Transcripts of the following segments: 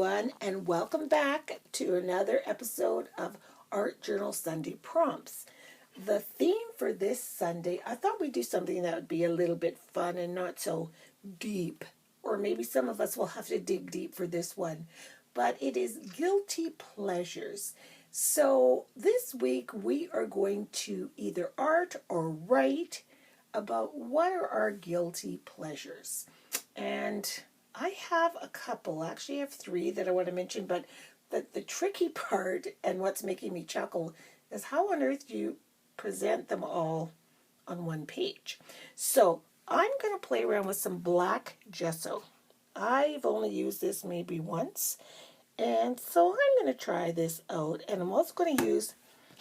everyone, and welcome back to another episode of Art Journal Sunday Prompts. The theme for this Sunday, I thought we'd do something that would be a little bit fun and not so deep, or maybe some of us will have to dig deep for this one, but it is guilty pleasures. So this week we are going to either art or write about what are our guilty pleasures. And I have a couple, actually I have three that I want to mention, but the tricky part and what's making me chuckle is how on earth do you present them all on one page. So I'm going to play around with some black gesso. I've only used this maybe once, and so I'm going to try this out, and I'm also going to use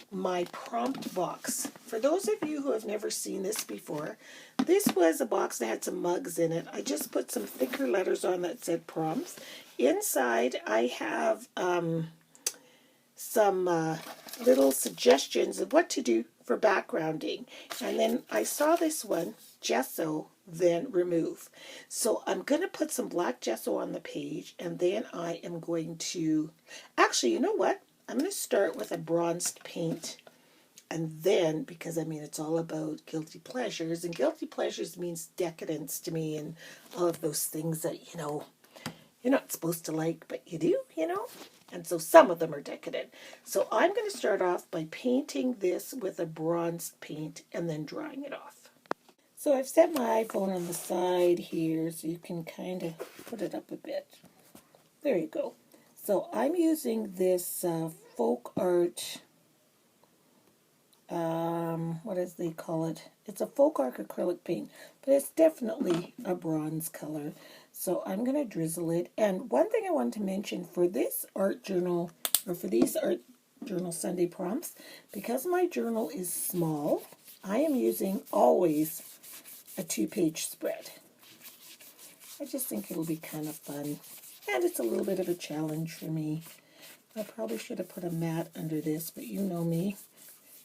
my prompt box. For those of you who have never seen this before, this was a box that had some mugs in it. I just put some thicker letters on that said prompts. Inside I have some little suggestions of what to do for backgrounding. And then I saw this one, gesso, then remove. So I'm going to put some black gesso on the page, and then I am going to, actually, you know what? I'm going to start with a bronzed paint, and then, because I mean it's all about guilty pleasures, and guilty pleasures means decadence to me, and all of those things that, you're not supposed to like, but you do, and so some of them are decadent. So I'm going to start off by painting this with a bronzed paint and then drying it off. So I've set my iPhone on the side here so you can kind of put it up a bit. There you go. So I'm using this folk art, what does they call it? It's a folk art acrylic paint, but it's definitely a bronze color. So I'm going to drizzle it. And one thing I wanted to mention for this art journal, or for these art journal Sunday prompts, because my journal is small, I am using always a 2-page spread. I just think it'll be kind of fun. And it's a little bit of a challenge for me. I probably should have put a mat under this, but you know me.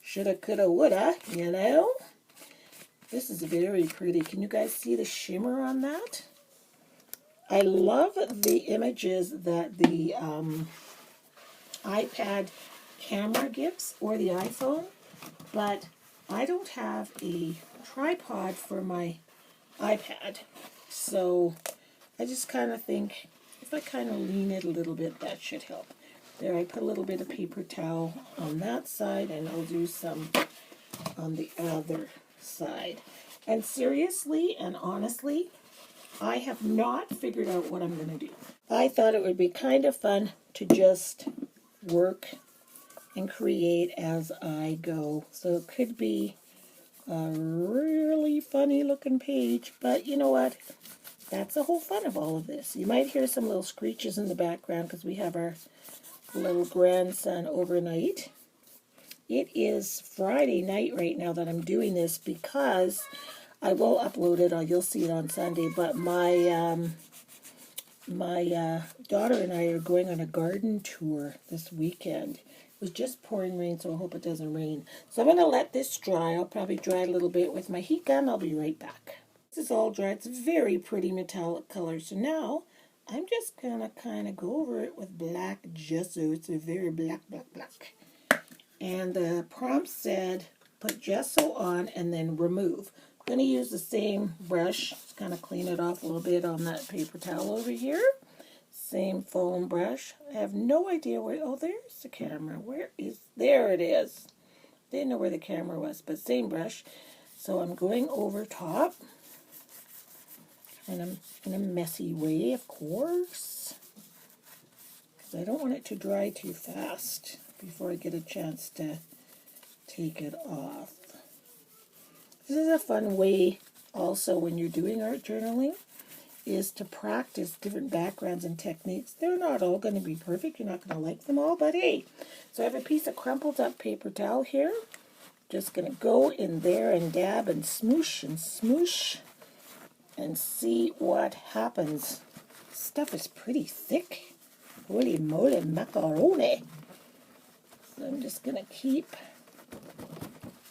Shoulda, coulda, woulda, This is very pretty. Can you guys see the shimmer on that? I love the images that the iPad camera gives, or the iPhone, but I don't have a tripod for my iPad. So I just kind of think, if I kind of lean it a little bit, that should help. There, I put a little bit of paper towel on that side, and I'll do some on the other side. And seriously and honestly, I have not figured out what I'm going to do. I thought it would be kind of fun to just work and create as I go. So it could be a really funny looking page, but you know what? That's the whole fun of all of this. You might hear some little screeches in the background because we have our little grandson overnight. It is Friday night right now that I'm doing this, because I will upload it, or you'll see it on Sunday, but my daughter and I are going on a garden tour this weekend. It was just pouring rain, so I hope it doesn't rain. So I'm going to let this dry. I'll probably dry it a little bit with my heat gun. I'll be right back. This is all dry. It's a very pretty metallic color. So now I'm just going to kind of go over it with black gesso. It's a very black. And the prompt said, put gesso on and then remove. I'm going to use the same brush, just kind of clean it off a little bit on that paper towel over here. Same foam brush. I have no idea where, oh, there's the camera. There it is. Didn't know where the camera was, but same brush. So I'm going over top. And I'm in a messy way, of course, because I don't want it to dry too fast before I get a chance to take it off. This is a fun way also when you're doing art journaling, is to practice different backgrounds and techniques. They're not all going to be perfect. You're not going to like them all, but hey. So I have a piece of crumpled up paper towel here. Just going to go in there and dab and smoosh and see what happens. Stuff is pretty thick. Holy moly macaroni. So I'm just going to keep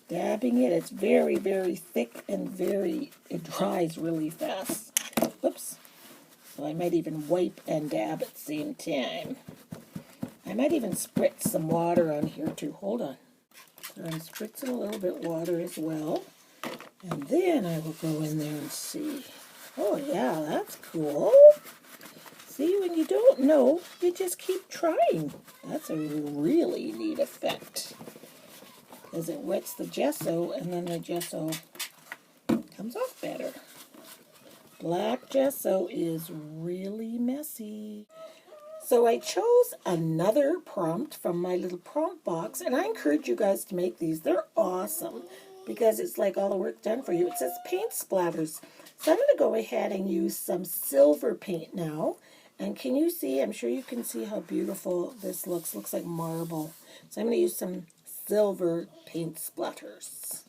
dabbing it. It's very, very thick and it dries really fast. Oops. So I might even wipe and dab at the same time. I might even spritz some water on here too. Hold on. So I'm spritzing a little bit water as well. And then I will go in there and see. Oh yeah, that's cool. See, when you don't know, you just keep trying. That's a really neat effect. Because it wets the gesso, and then the gesso comes off better. Black gesso is really messy. So I chose another prompt from my little prompt box, and I encourage you guys to make these. They're awesome because it's like all the work done for you. It says paint splatters. So I'm going to go ahead and use some silver paint now. And can you see, I'm sure you can see how beautiful this looks. Looks like marble. So I'm going to use some silver paint splatters.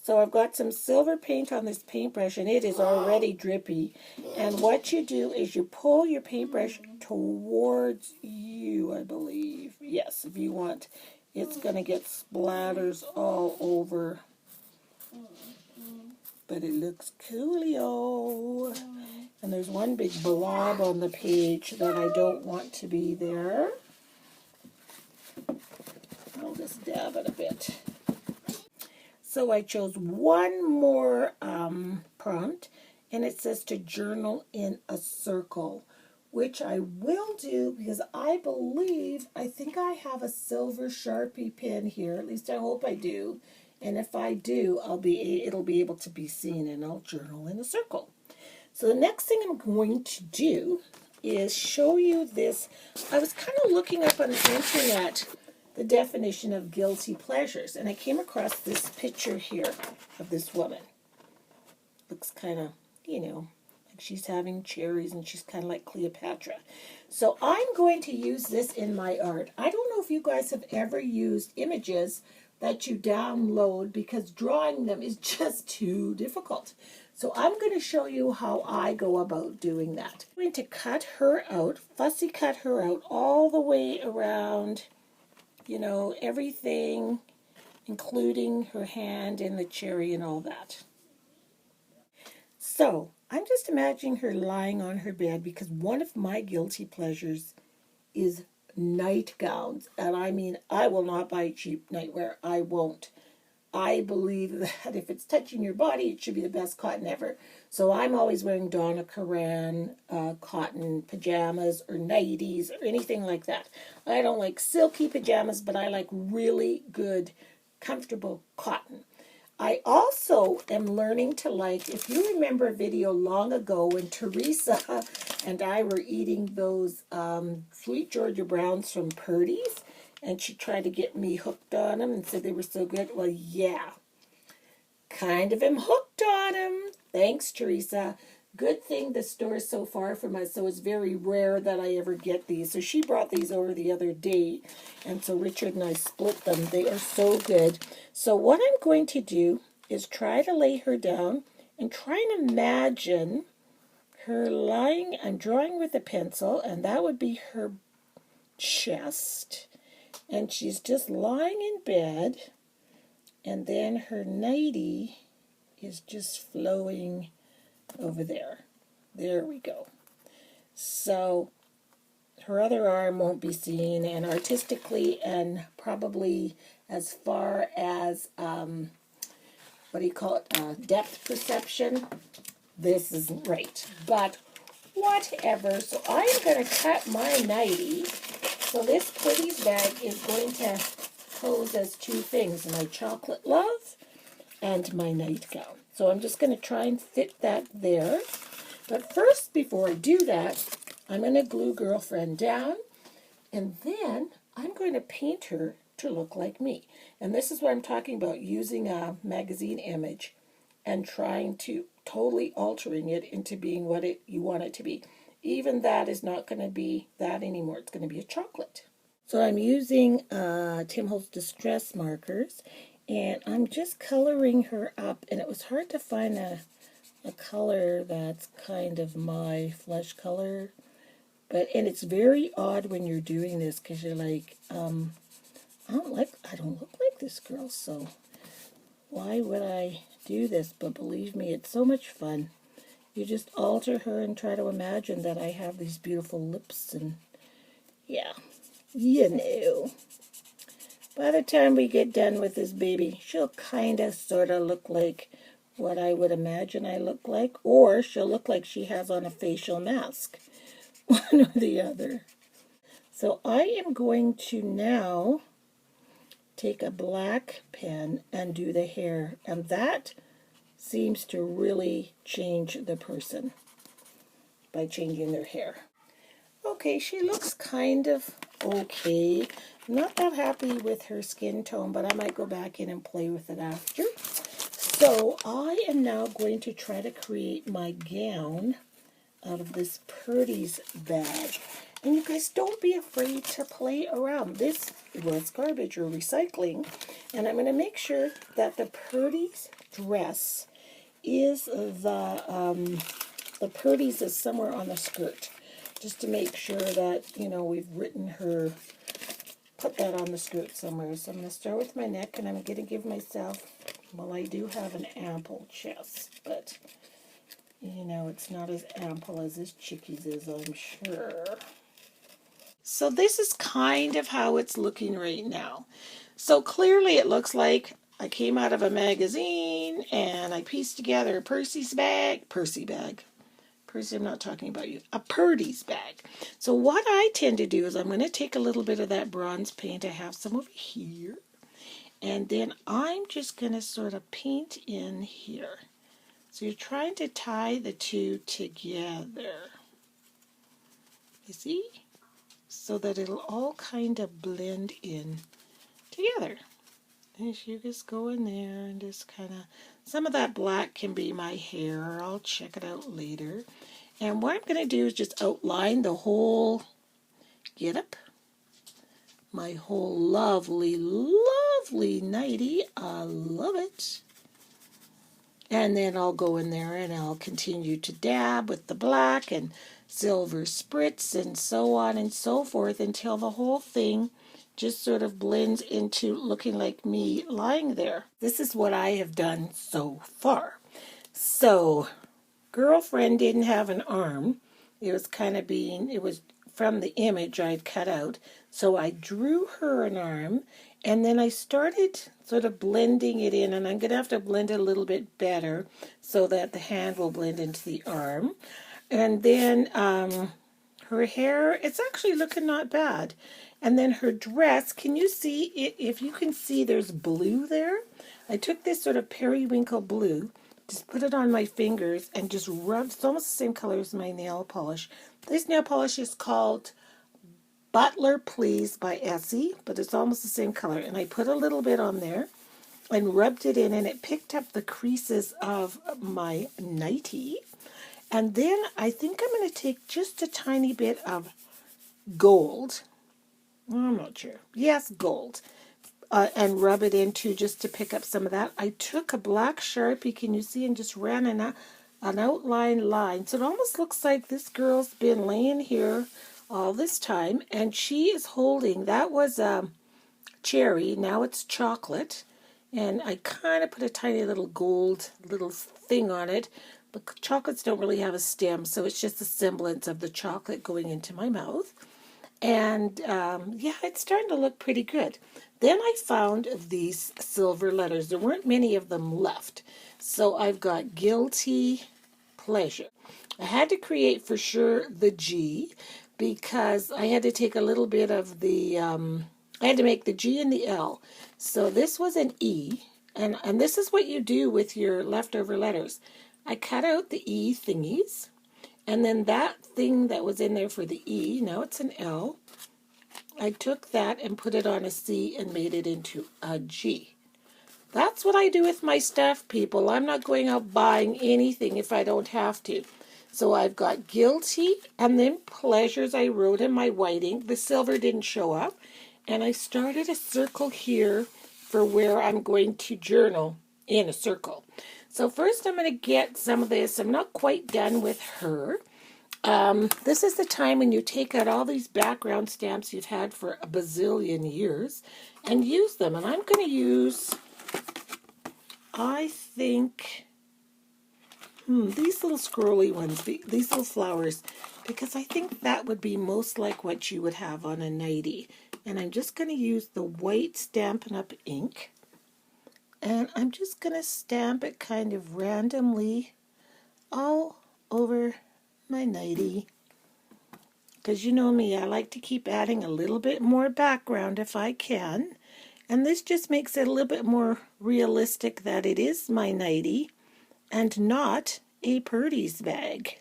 So I've got some silver paint on this paintbrush, and it is already drippy. And what you do is you pull your paintbrush towards you, I believe. Yes, if you want. It's going to get splatters all over. But it looks coolio. And there's one big blob on the page that I don't want to be there. I'll just dab it a bit. So I chose one more prompt, and it says to journal in a circle, which I will do because I think I have a silver Sharpie pen here. At least I hope I do. And if I do, it'll be able to be seen, and I'll journal in a circle. So the next thing I'm going to do is show you this. I was kind of looking up on the internet the definition of guilty pleasures, and I came across this picture here of this woman. Looks kind of, like she's having cherries, and she's kind of like Cleopatra. So I'm going to use this in my art. I don't know if you guys have ever used images that you download because drawing them is just too difficult. So I'm going to show you how I go about doing that. I'm going to cut her out, fussy cut her out all the way around, everything, including her hand and the cherry and all that. So I'm just imagining her lying on her bed because one of my guilty pleasures is nightgowns. And I mean, I will not buy cheap nightwear. I won't. I believe that if it's touching your body, it should be the best cotton ever. So I'm always wearing Donna Karan cotton pajamas or nighties or anything like that. I don't like silky pajamas, but I like really good, comfortable cotton. I also am learning to like, if you remember a video long ago when Teresa and I were eating those sweet Georgia Browns from Purdy's, and she tried to get me hooked on them and said they were so good. Well, yeah, kind of am hooked on them. Thanks, Teresa. Good thing the store is so far from us, so it's very rare that I ever get these. So she brought these over the other day, and so Richard and I split them. They are so good. So what I'm going to do is try to lay her down and try and imagine her lying. I'm drawing with a pencil, and that would be her chest. And she's just lying in bed, and then her nightie is just flowing over there. There we go. So her other arm won't be seen, and artistically and probably as far as, depth perception, this isn't right. But whatever. So I'm going to cut my nightie. So this Purdy's bag is going to pose as two things, my chocolate love and my nightgown. So I'm just going to try and fit that there. But first, before I do that, I'm going to glue Girlfriend down, and then I'm going to paint her to look like me. And this is what I'm talking about, using a magazine image and trying to totally altering it into being what you want it to be. Even that is not going to be that anymore. It's going to be a chocolate. So I'm using Tim Holtz Distress markers, and I'm just coloring her up. And it was hard to find a color that's kind of my flesh color. And it's very odd when you're doing this because you're like, I don't look like this girl, so why would I do this? But believe me, it's so much fun. You just alter her and try to imagine that I have these beautiful lips and, yeah, you know. By the time we get done with this baby, she'll kind of sort of look like what I would imagine I look like, or she'll look like she has on a facial mask, one or the other. So I am going to now take a black pen and do the hair, and that seems to really change the person by changing their hair. Okay, she looks kind of okay. Not that happy with her skin tone, but I might go back in and play with it after. So I am now going to try to create my gown out of this Purdy's bag. And you guys, don't be afraid to play around. This was garbage or recycling. And I'm going to make sure that the Purdy's dress is the Purdy's is somewhere on the skirt. Just to make sure that, we've written her, put that on the skirt somewhere. So I'm going to start with my neck, and I'm going to give myself, well, I do have an ample chest, but, it's not as ample as this chickie's is, I'm sure. So this is kind of how it's looking right now. So clearly it looks like I came out of a magazine, and I pieced together a Percy bag, Percy, I'm not talking about you. A Purdy's bag. So what I tend to do is I'm going to take a little bit of that bronze paint. I have some over here. And then I'm just going to sort of paint in here. So you're trying to tie the two together. You see? So that it'll all kind of blend in together. And you just go in there and just kind of, some of that black can be my hair. I'll check it out later. And what I'm going to do is just outline the whole getup. My whole lovely, lovely nightie. I love it. And then I'll go in there and I'll continue to dab with the black and silver spritz and so on and so forth until the whole thing just sort of blends into looking like me lying there. This is what I have done so far. So, girlfriend didn't have an arm. It was from the image I'd cut out. So I drew her an arm, and then I started sort of blending it in, and I'm going to have to blend it a little bit better so that the hand will blend into the arm. And then her hair, it's actually looking not bad. And then her dress, can you see, if you can see there's blue there? I took this sort of periwinkle blue, just put it on my fingers and just rubbed. It's almost the same color as my nail polish. This nail polish is called Butler Please by Essie, but it's almost the same color. And I put a little bit on there and rubbed it in, and it picked up the creases of my nightie. And then I think I'm going to take just a tiny bit of gold. I'm not sure. Yes, gold. And rub it into just to pick up some of that. I took a black Sharpie, can you see, and just ran an outline line. So it almost looks like this girl's been laying here all this time, and she is holding, that was cherry, now it's chocolate, and I kind of put a tiny little gold little thing on it, but chocolates don't really have a stem, so it's just a semblance of the chocolate going into my mouth. And yeah, it's starting to look pretty good. Then I found these silver letters. There weren't many of them left. So I've got guilty pleasure. I had to create for sure the G because I had to take a little bit of the, I had to make the G and the L. So this was an E. And this is what you do with your leftover letters. I cut out the E thingies. And then that thing that was in there for the E, now it's an L. I took that and put it on a C and made it into a G. That's what I do with my stuff, people. I'm not going out buying anything if I don't have to. So I've got guilty and then pleasures I wrote in my white ink. The silver didn't show up. And I started a circle here for where I'm going to journal in a circle. So first I'm going to get some of this. I'm not quite done with her. This is the time when you take out all these background stamps you've had for a bazillion years and use them. And I'm going to use, I think, these little scrolly ones, these little flowers, because I think that would be most like what you would have on a nightie. And I'm just going to use the white Stampin' Up! Ink. And I'm just going to stamp it kind of randomly all over my nightie. Because you know me, I like to keep adding a little bit more background if I can. And this just makes it a little bit more realistic that it is my nightie and not a Purdy's bag.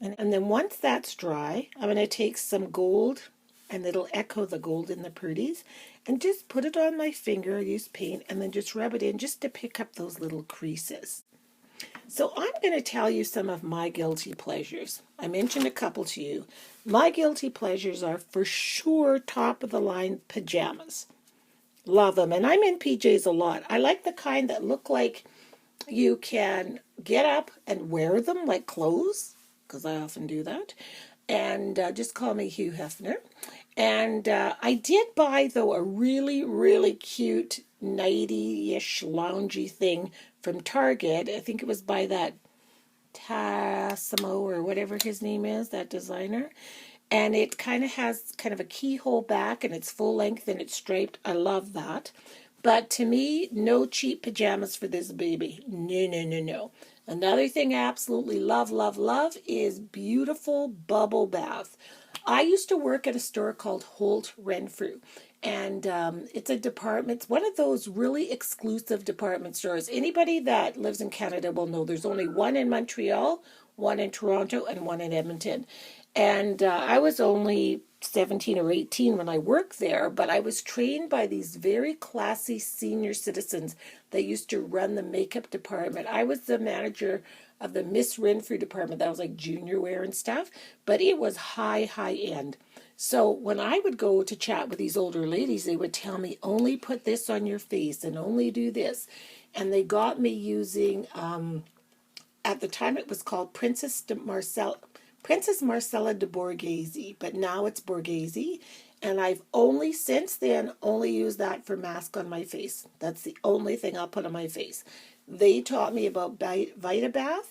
And then once that's dry, I'm going to take some gold, and it'll echo the gold in the Purdy's, and just put it on my finger, use paint, and then just rub it in just to pick up those little creases. So I'm going to tell you some of my guilty pleasures. I mentioned a couple to you. My guilty pleasures are for sure top of the line pajamas. Love them. And I'm in PJs a lot. I like the kind that look like you can get up and wear them like clothes, because I often do that. And just call me Hugh Hefner. And I did buy, though, a really, really cute nighty-ish loungy thing from Target. I think it was by that Tassimo or whatever his name is, that designer. And it kind of has kind of a keyhole back, and it's full length and it's striped. I love that. But to me, no cheap pajamas for this baby. No, no, no, no. Another thing I absolutely love, love, love is beautiful bubble bath. I used to work at a store called Holt Renfrew, and it's a department, it's one of those really exclusive department stores. Anybody that lives in Canada will know there's only one in Montreal, one in Toronto, and one in Edmonton. And I was only 17 or 18 when I worked there, but I was trained by these very classy senior citizens that used to run the makeup department. I was the manager of the Miss Renfrew department. That was like junior wear and stuff, but it was high, high end. So when I would go to chat with these older ladies, they would tell me, only put this on your face and only do this. And they got me using, at the time it was called Princess Marcella de Borghese, but now it's Borghese. And I've only, since then, only used that for mask on my face. That's the only thing I'll put on my face. They taught me about VitaBath.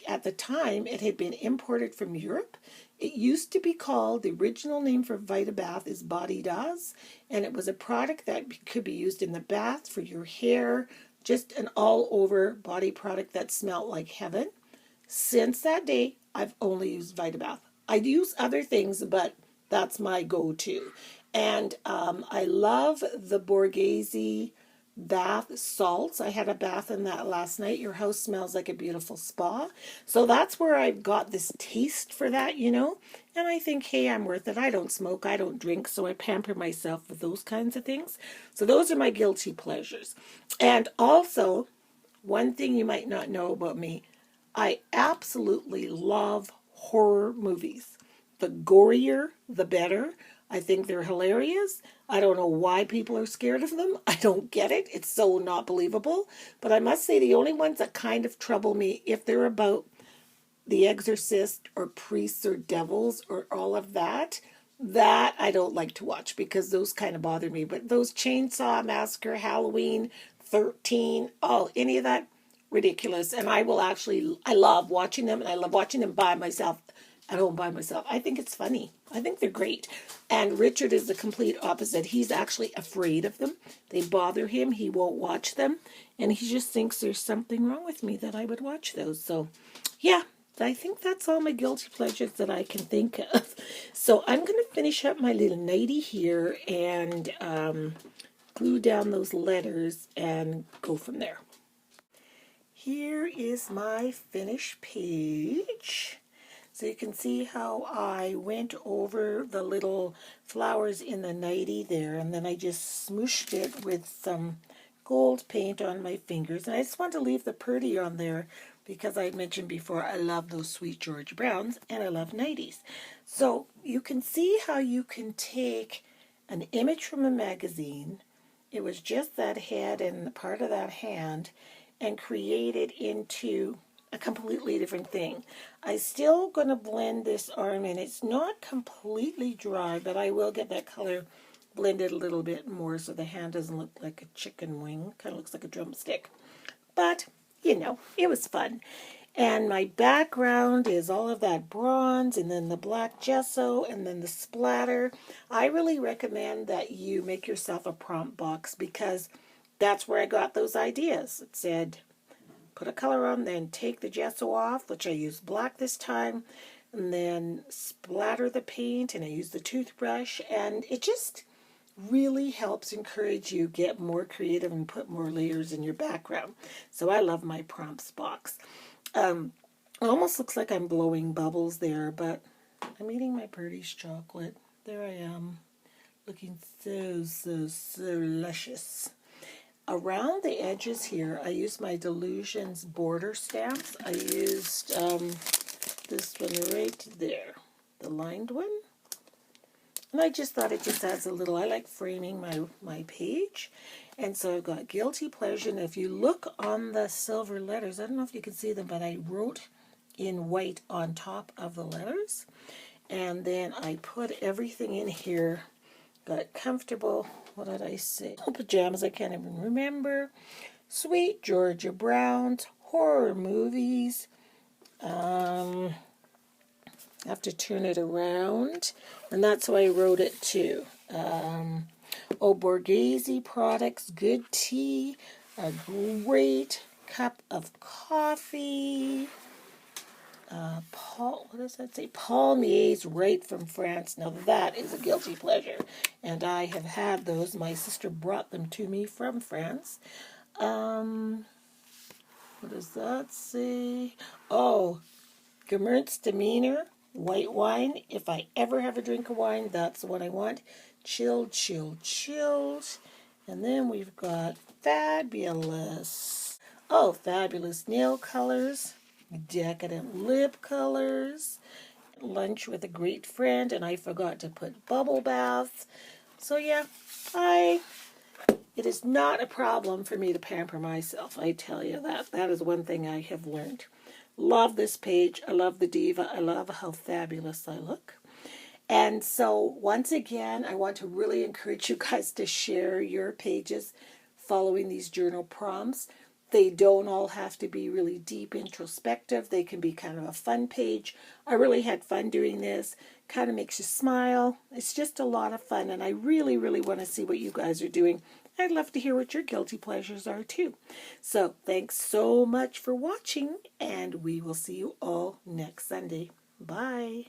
At the time, it had been imported from Europe. It used to be called, the original name for VitaBath is Body Does, and it was a product that could be used in the bath for your hair, just an all-over body product that smelled like heaven. Since that day, I've only used VitaBath. I use other things, but that's my go-to. And I love the Borghese bath salts. I had a bath in that last night. Your house smells like a beautiful spa. So that's where I got this taste for that, you know. And I think, hey, I'm worth it. I don't smoke, I don't drink, so I pamper myself with those kinds of things. So those are my guilty pleasures. And also, one thing you might not know about me, I absolutely love horror movies. The gorier, the better. I think they're hilarious. I don't know why people are scared of them. I don't get it. It's so not believable. But I must say the only ones that kind of trouble me, if they're about The Exorcist or priests or devils or all of that, that I don't like to watch because those kind of bother me. But those Chainsaw Massacre, Halloween, 13, oh, any of that, ridiculous. And I love watching them, and I love watching them by myself, at home by myself. I think it's funny. I think they're great. And Richard is the complete opposite. He's actually afraid of them. They bother him. He won't watch them. And he just thinks there's something wrong with me that I would watch those. So, yeah, I think that's all my guilty pleasures that I can think of. So I'm going to finish up my little nightie here and glue down those letters and go from there. Here is my finished page. So you can see how I went over the little flowers in the nightie there, and then I just smooshed it with some gold paint on my fingers. And I just want to leave the pretty on there because I mentioned before I love those Sweet George Browns and I love nighties. So you can see how you can take an image from a magazine. It was just that head and part of that hand, and create it into a completely different thing. I'm still going to blend this arm in. It's not completely dry, but I will get that color blended a little bit more so the hand doesn't look like a chicken wing. Kind of looks like a drumstick. But, you know, it was fun. And my background is all of that bronze and then the black gesso and then the splatter. I really recommend that you make yourself a prompt box because that's where I got those ideas. It said, put a color on, then take the gesso off, which I used black this time, and then splatter the paint, and I used the toothbrush, and it just really helps encourage you get more creative and put more layers in your background. So I love my prompts box. It almost looks like I'm blowing bubbles there, but I'm eating my birdie's chocolate. There I am, looking so luscious. Around the edges here, I used my Delusions border stamps. I used this one right there, the lined one. And I just thought it just adds a little, I like framing my page. And so I've got Guilty Pleasure. And if you look on the silver letters, I don't know if you can see them, but I wrote in white on top of the letters. And then I put everything in here. Got Comfortable, what did I say? Oh, pajamas, I can't even remember. Sweet Georgia Browns, horror movies. I have to turn it around, and that's why I wrote it too. Borghese products, good tea, a great cup of coffee. What does that say? Palmiers right from France. Now that is a guilty pleasure, and I have had those. My sister brought them to me from France. What does that say? Oh, Gewürztraminer, white wine. If I ever have a drink of wine, that's what I want. Chilled. And then we've got Fabulous. Oh, Fabulous nail colors. Decadent lip colors. Lunch with a great friend. And I forgot to put bubble baths. So yeah, it is not a problem for me to pamper myself. I tell you that. That is one thing I have learned. Love this page. I love the diva. I love how fabulous I look. And so once again, I want to really encourage you guys to share your pages following these journal prompts. They don't all have to be really deep introspective. They can be kind of a fun page. I really had fun doing this. Kind of makes you smile. It's just a lot of fun, and I really want to see what you guys are doing. I'd love to hear what your guilty pleasures are too. So thanks so much for watching, and we will see you all next Sunday. Bye.